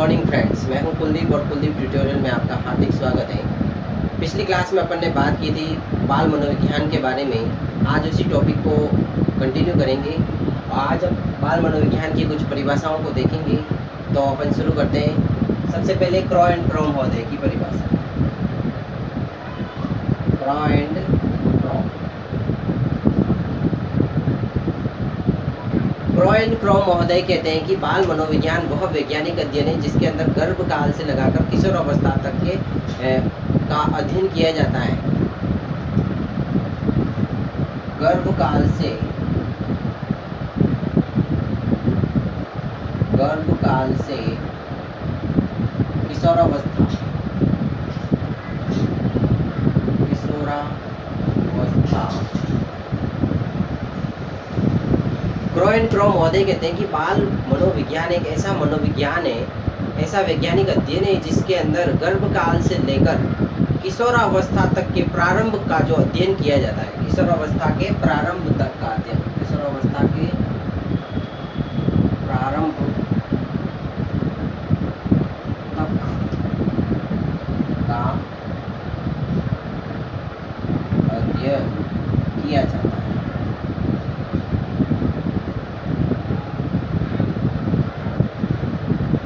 Morning friends, मैं हूं कुलदीप और कुलदीप ट्यूटोरियल में आपका हार्दिक स्वागत है। पिछली क्लास में अपन ने बात की थी बाल मनोविज्ञान के बारे में। आज उसी टॉपिक को कंटिन्यू करेंगे। आज अब बाल मनोविज्ञान की कुछ परिभाषाओं को देखेंगे। तो अपन शुरू करते हैं। सबसे पहले क्रॉ एंड क्रॉ महोदय की परिभाषा। क्रॉ एंड क्रॉ महोदय कहते हैं कि बाल मनोविज्ञान वह वैज्ञानिक अध्ययन है जिसके अंदर गर्भकाल से लगाकर किशोर अवस्था तक के का अध्ययन किया जाता है। गर्भकाल से किशोरावस्था क्रॉ एंड क्रॉ महोदय कहते हैं कि बाल मनोविज्ञान एक ऐसा मनोविज्ञान है, ऐसा वैज्ञानिक अध्ययन है जिसके अंदर गर्भकाल से लेकर किशोरावस्था तक के प्रारंभ का जो अध्ययन किया जाता है। किशोरावस्था के प्रारंभ तक का अध्ययन, किशोरावस्था के प्रारंभ तक का अध्ययन किया जाता है।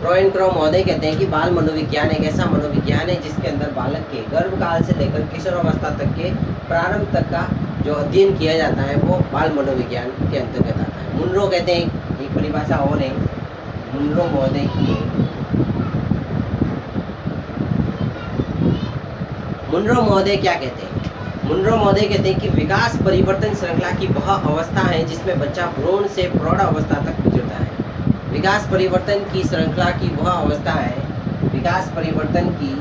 क्रॉ एंड क्रॉ महोदय कहते हैं कि बाल मनोविज्ञान एक ऐसा मनोविज्ञान है जिसके अंदर बालक के गर्भकाल से लेकर किशोरावस्था तक के प्रारंभ तक का जो अध्ययन किया जाता है वो बाल मनोविज्ञान के अंतर्गत आता है। मुनरो कहते हैं, एक परिभाषा और है मुनरो महोदय की। मुनरो महोदय क्या कहते हैं? मुनरो महोदय कहते हैं कि विकास परिवर्तन श्रृंखला की वह अवस्था है जिसमें बच्चा भ्रूण से प्रौढ़ अवस्था तक गुजरता है। विकास परिवर्तन की श्रृंखला की वह अवस्था है, विकास परिवर्तन की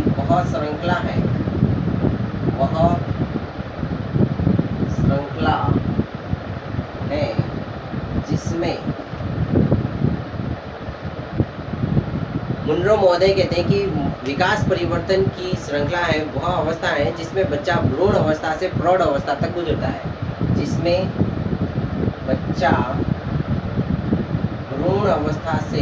वह श्रृंखला है, जिसमें मुनरो महोदय कहते हैं कि विकास परिवर्तन की श्रृंखला है वह अवस्था है जिसमें बच्चा भ्रूण अवस्था से प्रौढ़ अवस्था तक गुजरता है। जिसमें बच्चा भ्रूण अवस्था से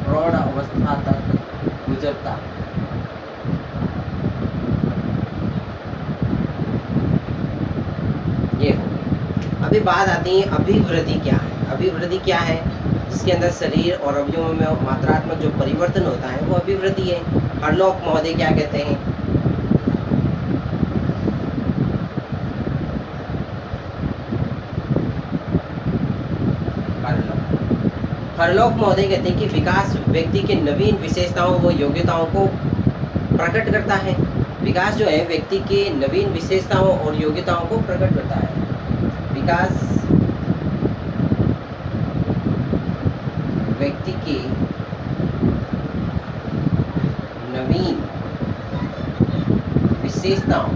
प्रौढ़ अवस्था तक गुजरता है। ये हो गया। अभी बात आती है अभिवृद्धि क्या है। अभिवृद्धि क्या है? जिसके अंदर शरीर और अवयवों में मात्रात्मक जो परिवर्तन होता है वो अभिवृद्धि है। हरलॉक महोदय क्या कहते हैं? हरलॉक महोदय कहते हैं कि विकास व्यक्ति के नवीन विशेषताओं व योग्यताओं को प्रकट करता है। विकास जो है व्यक्ति के नवीन विशेषताओं और योग्यताओं को प्रकट करता है। विकास व्यक्ति के नवीन विशेषताओं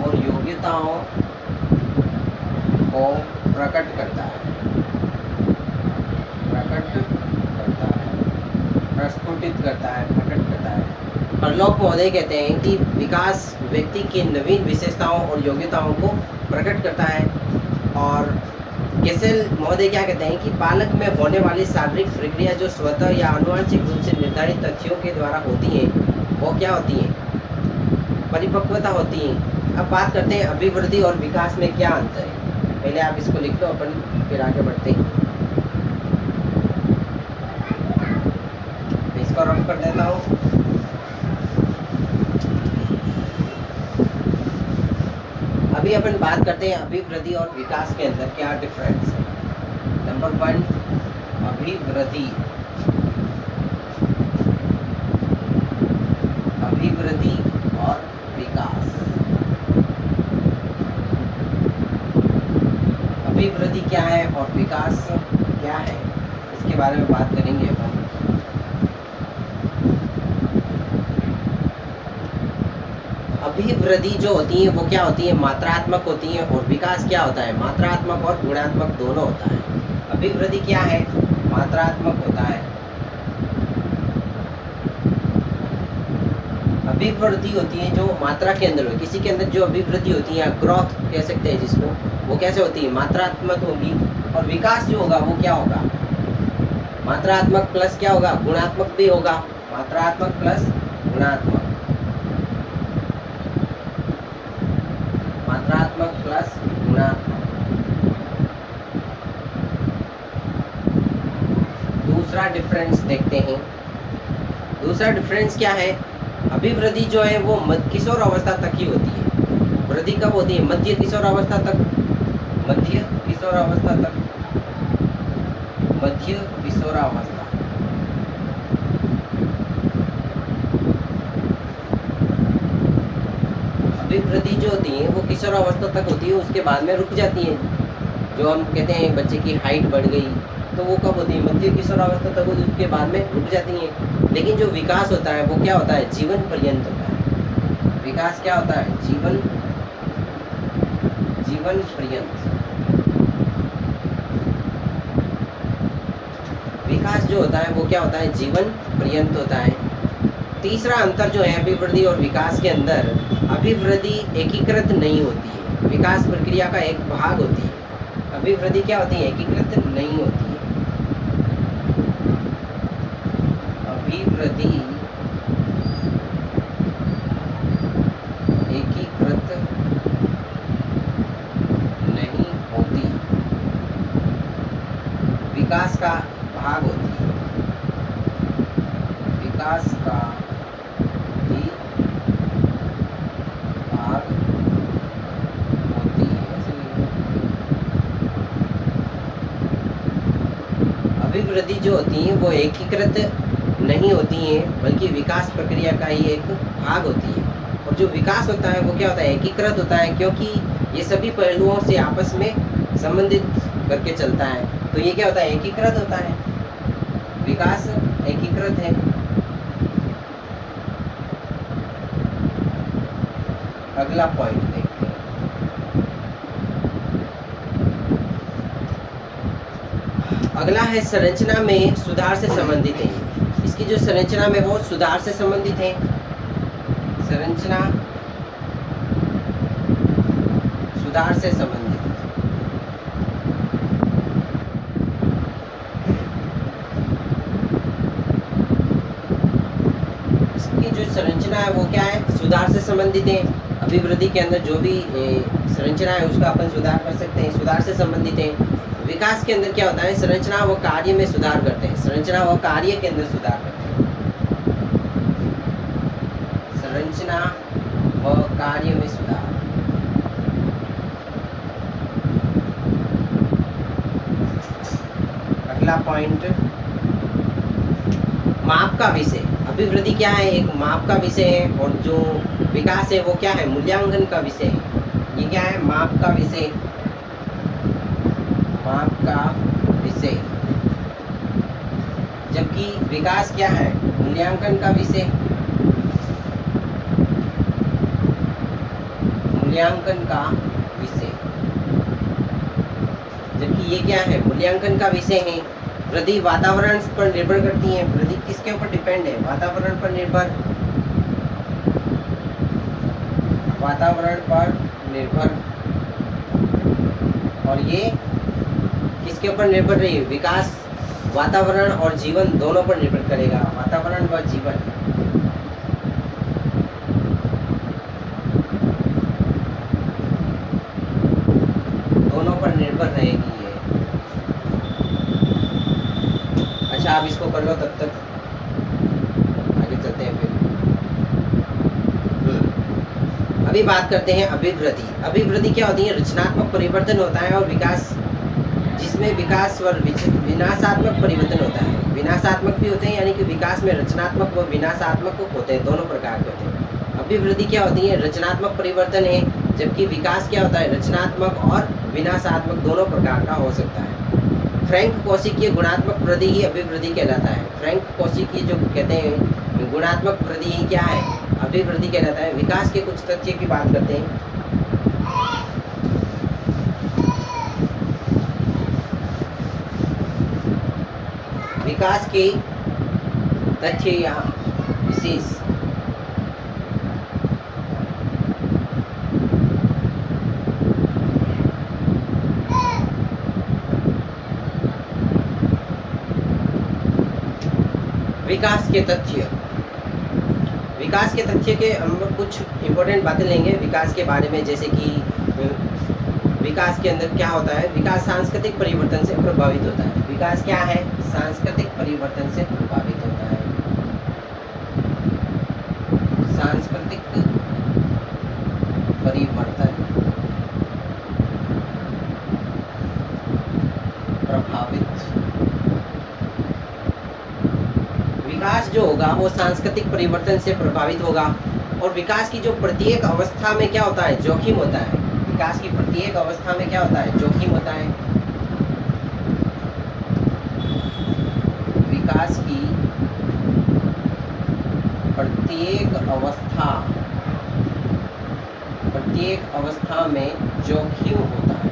और योग्यताओं को प्रकट करता है, प्रस्फुटित करता है, प्रकट करता है। हरलॉक महोदय कहते हैं कि विकास व्यक्ति के नवीन विशेषताओं और योग्यताओं को प्रकट करता है। और केसेल महोदय क्या कहते हैं कि बालक में होने वाली शारीरिक प्रक्रिया जो स्वतः या आनुवंशिक रूप से निर्धारित तथ्यों के द्वारा होती हैं वो क्या होती हैं? परिपक्वता होती हैं। अब बात करते हैं अभिवृद्धि और विकास में क्या अंतर है। पहले आप इसको लिख लो, अपन फिर आगे बढ़ते हैं। मैं इसको रफ कर देता हूँ। अभी अपन बात करते हैं अभिवृद्धि और विकास के अंदर क्या डिफरेंस है। नंबर 1, अभिवृद्धि और विकास। अभिवृद्धि क्या है और विकास क्या है, इसके बारे में बात करेंगे अपन। अभिवृद्धि जो होती है वो क्या होती है, मात्रात्मक होती है, और विकास क्या होता है, मात्रात्मक और गुणात्मक दोनों होता है। अभिवृद्धि क्या है, मात्रात्मक होता है। अभिवृद्धि होती है जो मात्रा के अंदर हो, किसी के अंदर जो अभिवृद्धि होती है या ग्रोथ कह सकते हैं जिसको, वो कैसे होती है, मात्रात्मक होगी। और विकास जो होगा वो क्या होगा, मात्रात्मक प्लस क्या होगा, गुणात्मक भी होगा। मात्रात्मक प्लस गुणात्मक, मात्रात्मक प्लस गुणात्मक। दूसरा डिफरेंस देखते हैं। दूसरा डिफरेंस क्या है, अभिवृद्धि जो है वो किशोर अवस्था तक ही होती है। वृद्धि कब होती है, मध्य किशोर अवस्था तक, मध्य किशोर अवस्था तक, मध्य किशोरावस्था। अभिवृद्धि जो होती है वो किशोरावस्था तक होती है, उसके बाद में रुक जाती है। जो हम कहते हैं बच्चे की हाइट बढ़ गई, तो वो कब होती है, मध्य किशोरावस्था तक होती है, उसके बाद में रुक जाती है। लेकिन जो विकास होता है वो क्या होता है, जीवन पर्यंत होता है। विकास क्या होता है, जीवन पर्यंत। विकास जो होता है वो क्या होता है, जीवन पर्यंत होता है। तीसरा अंतर जो है अभिवृद्धि और विकास के अंदर, अभिवृद्धि एकीकृत नहीं होती है, विकास प्रक्रिया का एक भाग होती है। अभिवृद्धि क्या होती है, एकीकृत नहीं होती है। अभिवृद्धि एकीकृत नहीं होती, विकास का भाग होती है। विकास का भी भाग होती है। अभिवृद्धि जो होती है वो एकीकृत नहीं होती है, बल्कि विकास प्रक्रिया का ही एक भाग होती है। और जो विकास होता है वो क्या होता है, एकीकृत होता है, क्योंकि ये सभी पहलुओं से आपस में संबंधित करके चलता है। तो ये क्या होता है, एकीकृत होता है, विकास एकीकृत है। अगला पॉइंट देखते हैं। अगला है संरचना में सुधार से संबंधित है। इसकी जो संरचना में वो सुधार से संबंधित है। संरचना सुधार से संबंधित। इसकी जो संरचना है वो क्या है, सुधार से संबंधित है। अभिवृद्धि के अंदर जो भी संरचना है उसका अपन सुधार कर सकते हैं, सुधार से संबंधित है। विकास के अंदर क्या होता है, संरचना व कार्य में सुधार करते हैं, संरचना व कार्य के अंदर सुधार करते हैं, संरचना व कार्य में सुधार। अगला पॉइंट, माप का विषय। अभिवृद्धि क्या है, एक माप का विषय है, और जो विकास है वो क्या है, मूल्यांकन का विषय है। ये क्या है, माप का विषय, माप का विषय। जबकि विकास क्या है, मूल्यांकन का विषय, मूल्यांकन का विषय। जबकि ये क्या है, मूल्यांकन का विषय है। वृद्धि वातावरण पर निर्भर करती है। वृद्धि किसके ऊपर डिपेंड है, वातावरण पर निर्भर, वातावरण पर निर्भर। और ये किसके ऊपर निर्भर रही है, विकास वातावरण और जीवन दोनों पर निर्भर करेगा, वातावरण व जीवन। दोनों पर निर्भर रहेगी ये। अच्छा, आप इसको कर लो, तब तक आगे चलते हैं फिर। अभी बात करते हैं अभिवृद्धि। अभिवृद्धि क्या होती है, रचनात्मक परिवर्तन होता है, और विकास जिसमें विकास व विनाशात्मक परिवर्तन होता है। विनाशात्मक भी होते हैं, यानी कि विकास में रचनात्मक व विनाशात्मक होते हैं, दोनों प्रकार के होते हैं। अभिवृद्धि क्या होती है, रचनात्मक परिवर्तन है, जबकि विकास क्या होता है, रचनात्मक और विनाशात्मक दोनों प्रकार का हो सकता है। फ्रैंक कोशिकीय गुणात्मक वृद्धि ही अभिवृद्धि कहलाता है। फ्रैंक कोशिकीय जो कहते हैं गुणात्मक वृद्धि ही क्या है, अभिवृद्धि कहलाता है। विकास के कुछ तथ्य की बात करते हैं। विकास के तथ्य या विशेष विकास के तथ्य, विकास के तथ्य के हम कुछ इम्पोर्टेंट बातें लेंगे विकास के बारे में, जैसे कि विकास के अंदर क्या होता है। विकास सांस्कृतिक परिवर्तन से प्रभावित होता है। विकास क्या है, सांस्कृतिक परिवर्तन से प्रभावित होता है। सांस्कृतिक परिवर्तन प्रभावित, विकास जो होगा वो सांस्कृतिक परिवर्तन से प्रभावित होगा। और विकास की जो प्रत्येक अवस्था में क्या होता है, जोखिम होता है। विकास की प्रत्येक अवस्था में क्या होता है, जोखिम होता है। विकास की प्रत्येक अवस्था में जोखिम होता है।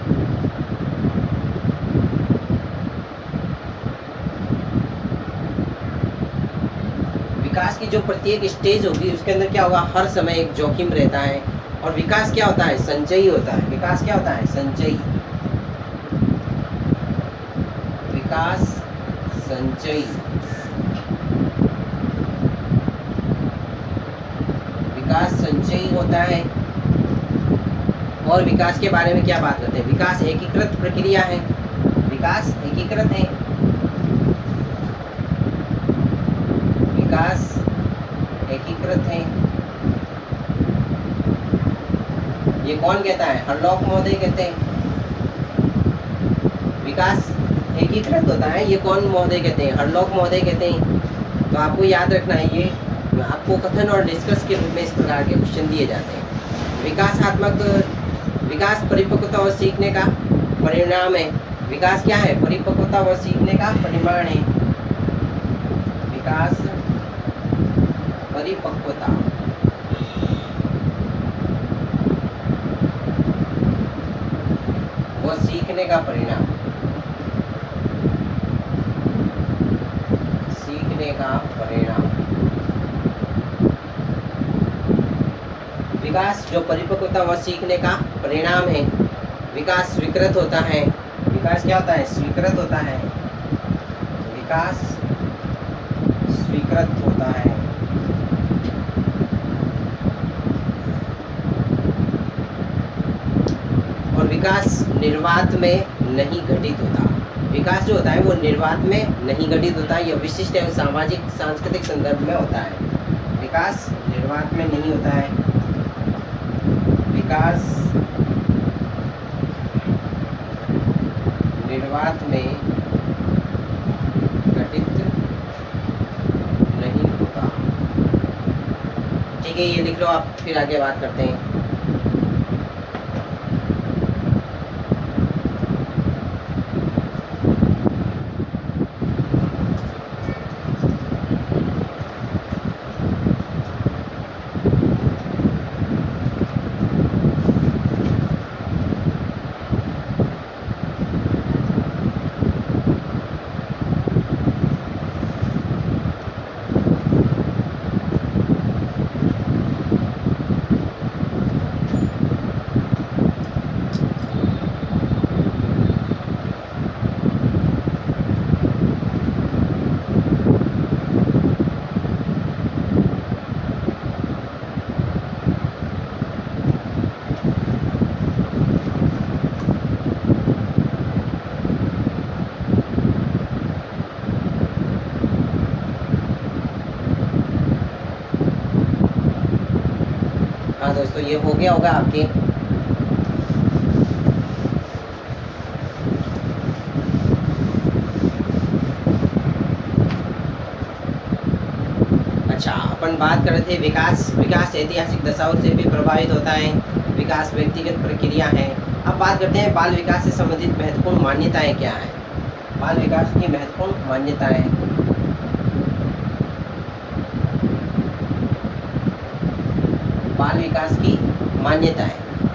विकास की जो प्रत्येक स्टेज होगी उसके अंदर क्या होगा, हर समय एक जोखिम रहता है। और विकास क्या होता है, संचयी होता है। विकास क्या होता है, संचयी। विकास संचयी, विकास संचयी होता है। और विकास के बारे में क्या बात करते हैं, विकास एकीकृत प्रक्रिया है। विकास एकीकृत है। विकास एकीकृत है। ये कौन कहता है, हरलॉक महोदय कहते हैं। विकास एकीकृत होता है, ये कौन महोदय कहते हैं, हरलॉक महोदय कहते हैं। तो आपको याद रखना है, ये आपको कथन और डिस्कस के रूप में इस प्रकार के क्वेश्चन दिए जाते हैं। विकासात्मक, विकास परिपक्वता और सीखने का परिणाम है। विकास क्या है, परिपक्वता व सीखने का परिमाण है। विकास परिपक्वता व सीखने का परिणाम, सीखने का परिणाम। विकास जो परिपक्वता व सीखने का परिणाम है। विकास स्वीकृत होता है। विकास क्या होता है, स्वीकृत होता है। विकास स्वीकृत होता है। और विकास निर्वात में नहीं घटित होता। विकास जो होता है वो निर्वात में नहीं घटित होता। यह विशिष्ट एवं सामाजिक सांस्कृतिक संदर्भ में होता है। विकास निर्वात में नहीं होता है। विकास निर्वात में घटित नहीं होता। ठीक है, ये लिख लो आप, फिर आगे बात करते हैं। हाँ दोस्तों, ये हो गया होगा आपके। अच्छा, अपन बात कर रहे थे विकास ऐतिहासिक दशाओं से भी प्रभावित होता है। विकास व्यक्तिगत प्रक्रिया है। अब बात करते हैं बाल विकास से संबंधित महत्वपूर्ण मान्यताएं क्या हैं। बाल विकास की महत्वपूर्ण मान्यताएं। बाल विकास की मान्यताएं।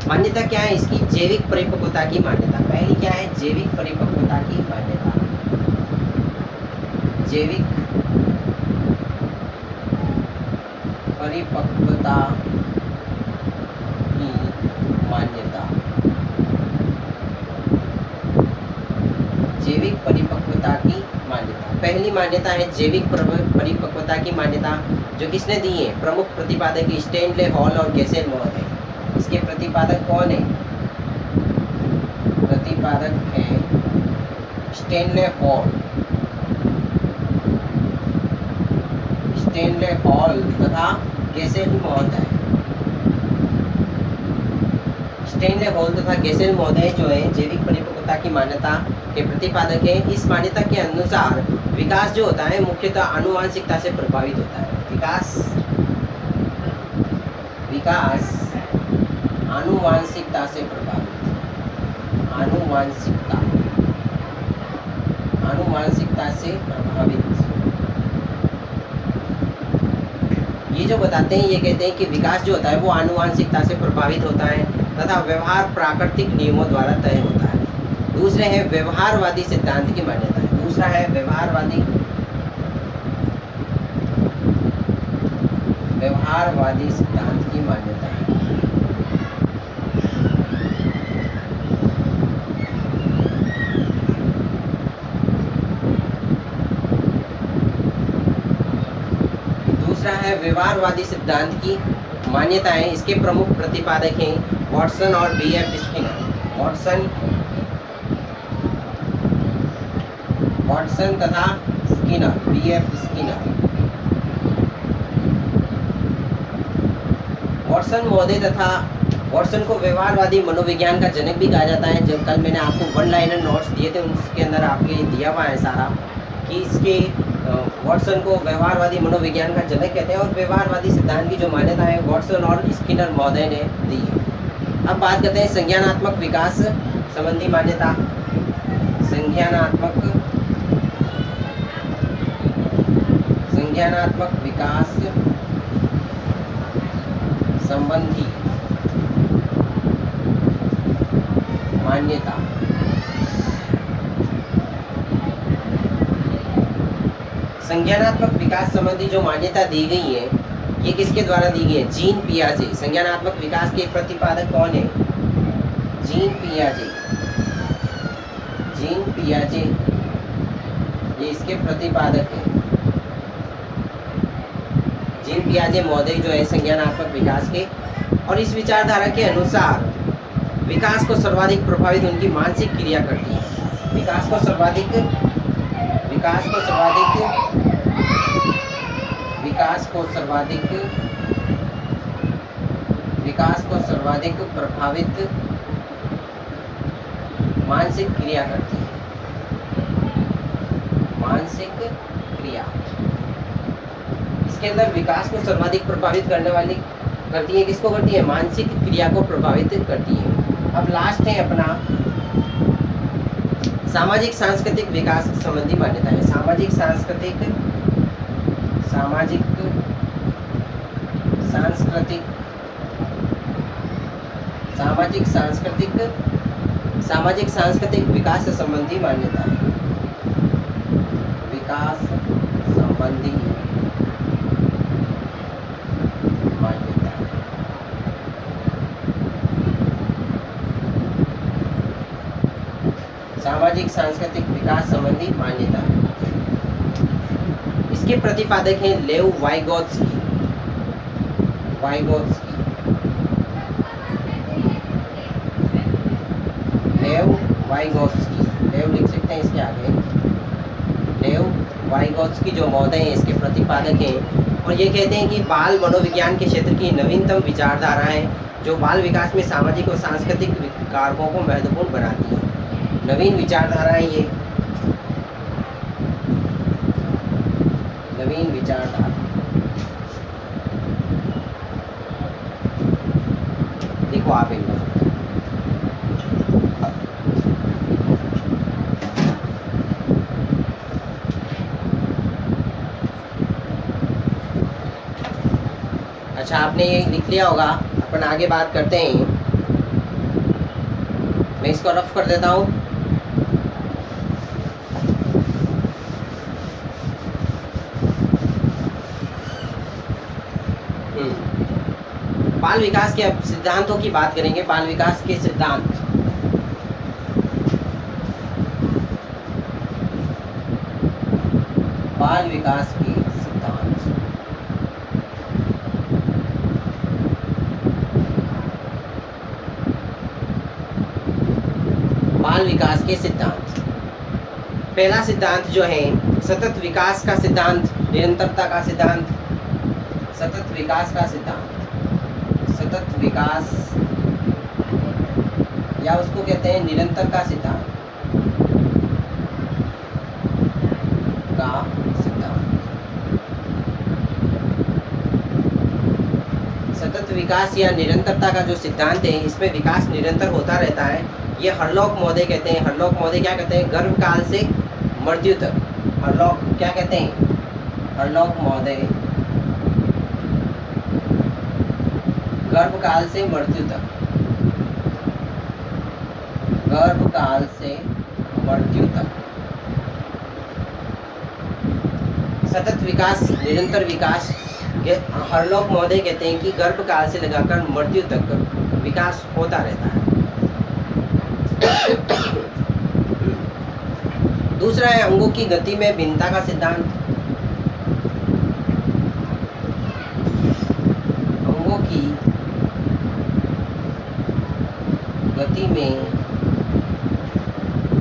मान्यता क्या है इसकी? जैविक परिपक्वता की मान्यता। पहली क्या है? जैविक परिपक्वता की मान्यता। जैविक परिपक्वता की मान्यता। जैविक परिपक्वता की मान्यता। पहली मान्यता है जैविक परिपक्वता की मान्यता, जो किसने दी है? प्रमुख प्रतिपादक स्टैनले हॉल और गेसेलमोर है। इसके प्रतिपादक कौन है? प्रतिपादक है स्टैनले हॉल, स्टैनले हॉल तथा गेसेलमोर है। स्टैनले हॉल तथा गेसेलमोर जो है जैविक परिपक्वता की मान्यता के प्रतिपादक है। इस मान्यता के अनुसार विकास जो होता है मुख्यतः आनुवांशिकता से प्रभावित होता है। विकास आनुवांशिकता से प्रभावित। आनुवांशिकता से प्रभावित। ये जो बताते हैं, ये कहते हैं कि विकास जो होता है वो आनुवांशिकता से प्रभावित होता है तथा व्यवहार प्राकृतिक नियमों द्वारा तय होता है। दूसरे है व्यवहारवादी सिद्धांत की मान्यता है। दूसरा है व्यवहारवादी सिद्धांत की मान्यता है। दूसरा है व्यवहारवादी सिद्धांत की मान्यताएं। इसके प्रमुख प्रतिपादक हैं वॉटसन और B.F. स्किनर। वॉटसन तथा स्किनर, B.F. स्किनर। वॉटसन महोदय तथा वॉटसन को व्यवहारवादी मनोविज्ञान का जनक भी कहा जाता है। जब कल मैंने आपको वन लाइनर नोट्स दिए थे, उसके अंदर आपके दिया हुआ है सारा कि इसके वॉटसन को व्यवहारवादी मनोविज्ञान का जनक कहते हैं और व्यवहारवादी सिद्धांत की जो मान्यता है वॉटसन और स्किनर महोदय ने दी है। अब बात करते हैं संज्ञानात्मक विकास संबंधी मान्यता। संज्ञानात्मक विकास संबंधी मान्यता। संज्ञानात्मक विकास संबंधी जो मान्यता दी गई है, ये किसके द्वारा दी गई है? जीन पियाजे। संज्ञानात्मक विकास के प्रतिपादक कौन है? जीन पियाजे ये इसके प्रतिपादक है। जीन पियाजे महोदय जो है संज्ञानात्मक विकास के, और इस विचारधारा के अनुसार विकास को सर्वाधिक प्रभावित उनकी मानसिक क्रिया करती है। विकास को सर्वाधिक प्रभावित मानसिक क्रिया करती है। मानसिक क्रिया इसके अंदर विकास को सर्वाधिक प्रभावित करने वाली करती है। किसको करती है? मानसिक क्रिया को प्रभावित करती है। अब लास्ट है अपना सामाजिक सांस्कृतिक विकास संबंधी मान्यता है। सामाजिक सांस्कृतिक विकास संबंधी मान्यता है। विकास संबंधी मान्यता। सामाजिक सांस्कृतिक विकास संबंधी मान्यता। इसके प्रतिपादक हैं लेव वाइगोत्स्की। लेव लिख सकते हैं इसके आगे। लेव वाइगोत्स्की जो महोदय हैं इसके प्रतिपादक हैं, और ये कहते हैं कि बाल मनोविज्ञान के क्षेत्र की नवीनतम विचारधाराएं जो बाल विकास में सामाजिक और सांस्कृतिक कारकों को महत्वपूर्ण बनाती हैं। नवीन विचारधाराएं, ये नवीन विचारधारा को आप इग्नोर करते हैं। अच्छा, आपने ये लिख लिया होगा, अपन आगे बात करते हैं। मैं इसको रफ कर देता हूँ। बाल विकास के सिद्धांतों की बात करेंगे। बाल विकास के सिद्धांत, बाल विकास के सिद्धांत। बाल विकास के सिद्धांत, पहला सिद्धांत जो है सतत विकास का सिद्धांत, निरंतरता का सिद्धांत, सतत विकास का सिद्धांत। सतत विकास या उसको कहते हैं निरंतर का सिद्धांत, का सिद्धांत। सतत विकास या निरंतरता का जो सिद्धांत है, इसमें विकास निरंतर होता रहता है। ये हरलॉक महोदय कहते हैं। हरलॉक महोदय क्या कहते हैं? गर्भ काल से मृत्यु तक। हरलॉक क्या कहते हैं? हरलॉक महोदय गर्भ काल से मृत्यु तक, गर्भ काल से मृत्यु तक। सतत विकास, निरंतर विकास, हरलॉक महोदय कहते हैं कि गर्भ काल से लगाकर मृत्यु तक विकास होता रहता है। दूसरा है अंगों की गति में भिन्नता का सिद्धांत। अंगों की गति में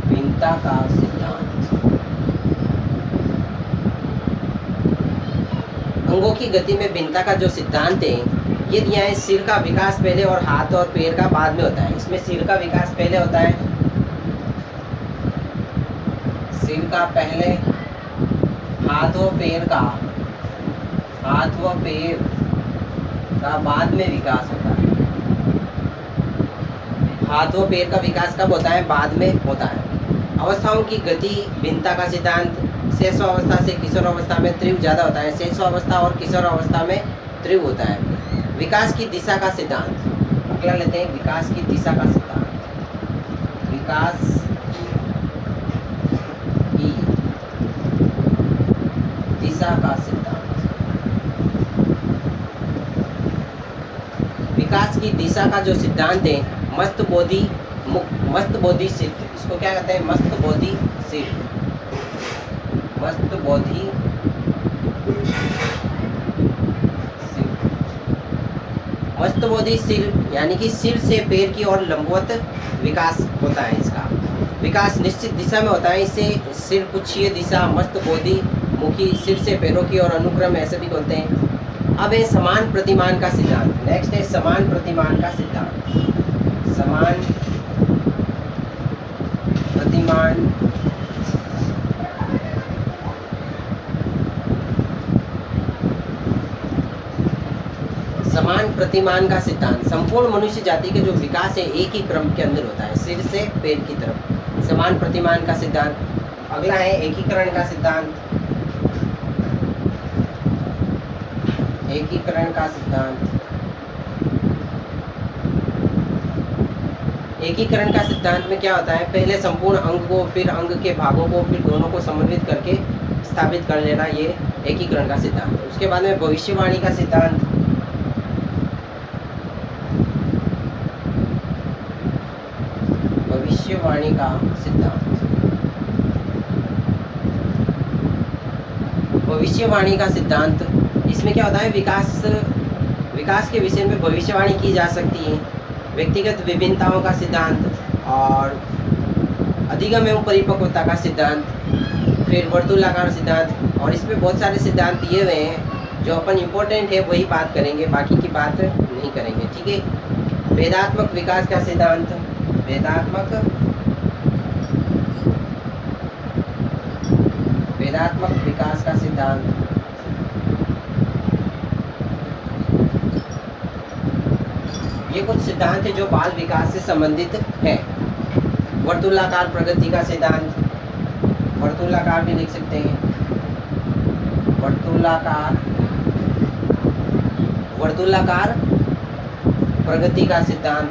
भिन्नता का सिद्धांत। अंगों की गति में भिन्नता का जो सिद्धांत है, ये दिया है सिर का विकास पहले और हाथ और पैर का बाद में होता है। इसमें सिर का विकास पहले होता है, सिर का पहले, हाथ व पैर का, हाथ व पैर का बाद में विकास होता है। हाथ व पैर का विकास कब होता है? बाद में होता है। अवस्थाओं की गति भिन्नता का सिद्धांत, शैशव अवस्था से किशोर अवस्था में तीव्र ज़्यादा होता है। शैशव अवस्था और किशोर अवस्था में तीव्र होता है। विकास की दिशा का सिद्धांत, अगला लेते हैं विकास की दिशा का सिद्धांत। विकास की दिशा का सिद्धांत। विकास की दिशा का जो सिद्धांत है, मस्तबोधि सिद्ध, इसको क्या कहते हैं? मस्तबोधि सिद्ध। मस्तबोधि सिद्ध, मस्तबोधि सिर यानी कि सिर से पैर की ओर लंबवत विकास होता है। इसका विकास निश्चित दिशा में होता है। इसे सिर पुच्छीय दिशा, मस्तबोधि मुखी, सिर से पैरों की ओर अनुक्रम, ऐसे भी बोलते हैं। अब है समान प्रतिमान का सिद्धांत। नेक्स्ट है समान प्रतिमान का सिद्धांत। समान प्रतिमान समान प्रतिमान का सिद्धांत, संपूर्ण मनुष्य जाति के जो विकास है एक ही क्रम के अंदर होता है, सिर से पैर की तरफ। समान प्रतिमान का सिद्धांत। अगला है एकीकरण का सिद्धांत। एकीकरण का सिद्धांत। एकीकरण का सिद्धांत में क्या होता है? पहले संपूर्ण अंग को, फिर अंग के भागों को, फिर दोनों को समन्वित करके स्थापित कर लेना, ये एकीकरण का सिद्धांत। उसके बाद में भविष्यवाणी का सिद्धांत। भविष्यवाणी का सिद्धांत। भविष्यवाणी का सिद्धांत, इसमें क्या होता है? विकास के विषय में भविष्यवाणी की जा सकती है। व्यक्तिगत विभिन्नताओं का सिद्धांत और अधिगम एवं परिपक्वता का सिद्धांत, फिर वर्तुलाकार सिद्धांत, और इसमें बहुत सारे सिद्धांत दिए हुए हैं। जो अपन इम्पोर्टेंट है वही बात करेंगे, बाकी की बात नहीं करेंगे, ठीक है। भेदात्मक विकास का सिद्धांत। भेदात्मक विकास का सिद्धांत। ये कुछ सिद्धांत है जो बाल विकास से संबंधित है। वर्तुलाकार प्रगति का सिद्धांत, वर्तुलाकार भी लिख सकते हैं, वर्तुलाकार प्रगति का सिद्धांत।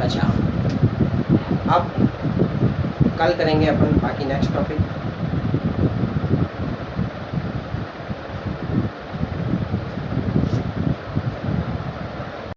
अच्छा, अब कल करेंगे अपन बाकी नेक्स्ट टॉपिक।